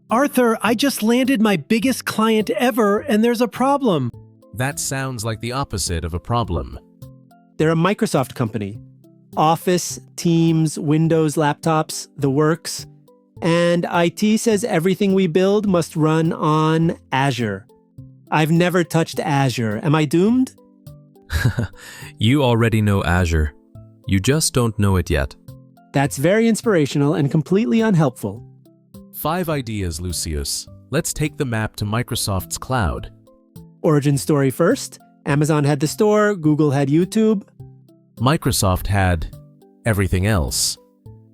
Arthur, I just landed my biggest client ever and there's a problem. That sounds like the opposite of a problem. They're a Microsoft company. Office, Teams, Windows laptops, the works. And IT says everything we build must run on Azure. I've never touched Azure. Am I doomed? You already know Azure. You just don't know it yet. That's very inspirational and completely unhelpful. 5 ideas, Lucius. Let's take the map to Microsoft's cloud. Origin story first. Amazon had the store, Google had YouTube. Microsoft had everything else.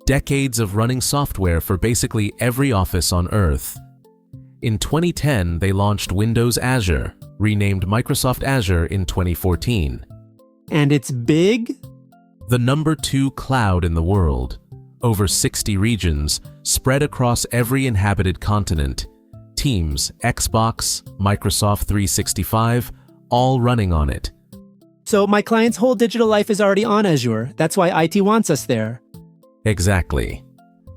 Decades of running software for basically every office on Earth. In 2010, they launched Windows Azure, renamed Microsoft Azure in 2014. And it's big? The number 2 cloud in the world. Over 60 regions, spread across every inhabited continent. Teams, Xbox, Microsoft 365, all running on it. So my client's whole digital life is already on Azure. That's why IT wants us there. Exactly.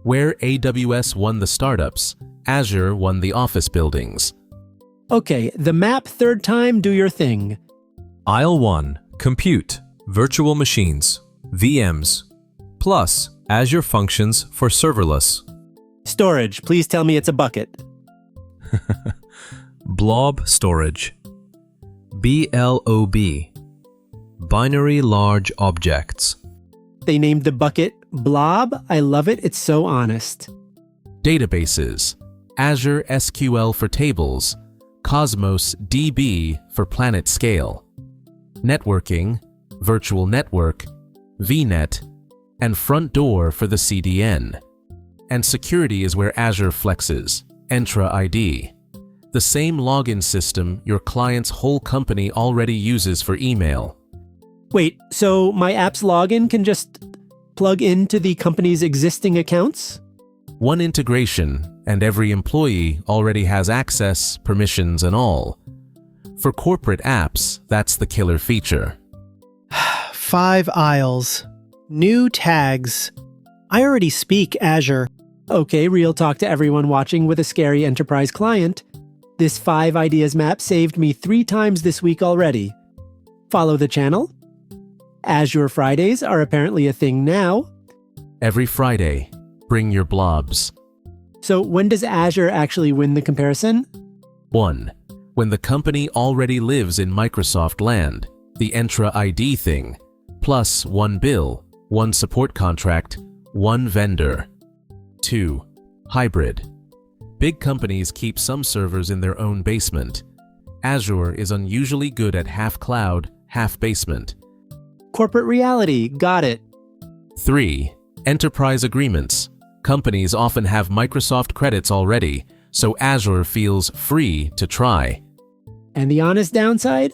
Where AWS won the startups, Azure won the office buildings. Okay, the map third time, do your thing. Aisle 1. Compute, virtual machines, VMs, plus Azure Functions for serverless. Storage, please tell me it's a bucket. Blob storage. BLOB. Binary large objects. They named the bucket Blob. I love it. It's so honest. Databases, Azure SQL for tables, Cosmos DB for planet scale. Networking, virtual network, VNet, and front door for the CDN. And security is where Azure flexes, Entra ID. The same login system your client's whole company already uses for email. Wait, so my app's login can just plug into the company's existing accounts? One integration, and every employee already has access, permissions, and all. For corporate apps, that's the killer feature. 5 aisles. New tags. I already speak Azure. Okay, real talk to everyone watching with a scary enterprise client. This 5 ideas map saved me 3 times this week already. Follow the channel. Azure Fridays are apparently a thing now. Every Friday, bring your blobs. So when does Azure actually win the comparison? 1. When the company already lives in Microsoft land, the Entra ID thing, plus 1 bill, 1 support contract, 1 vendor. 2. Hybrid. Big companies keep some servers in their own basement. Azure is unusually good at half cloud, half basement. Corporate reality, got it. 3. Enterprise agreements. Companies often have Microsoft credits already, so Azure feels free to try. And the honest downside?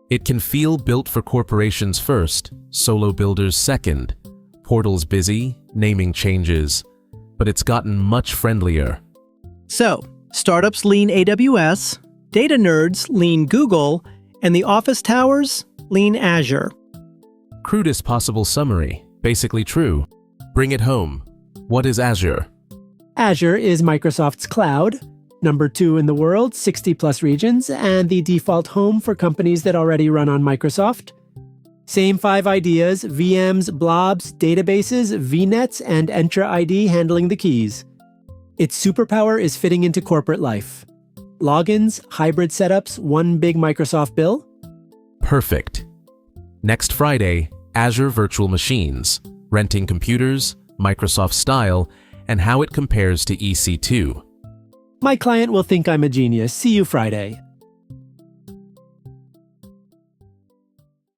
It can feel built for corporations first, solo builders second. Portals busy, naming changes, but it's gotten much friendlier. So, startups lean AWS, data nerds lean Google, and the office towers lean Azure. Crudest possible summary, basically true. Bring it home. What is Azure? Azure is Microsoft's cloud, number 2 in the world, 60 plus regions, and the default home for companies that already run on Microsoft. Same 5 ideas, VMs, blobs, databases, VNets, and Entra ID handling the keys. Its superpower is fitting into corporate life. Logins, hybrid setups, 1 big Microsoft bill. Perfect. Next Friday, Azure Virtual Machines, renting computers, Microsoft style, and how it compares to EC2. My client will think I'm a genius. See you Friday.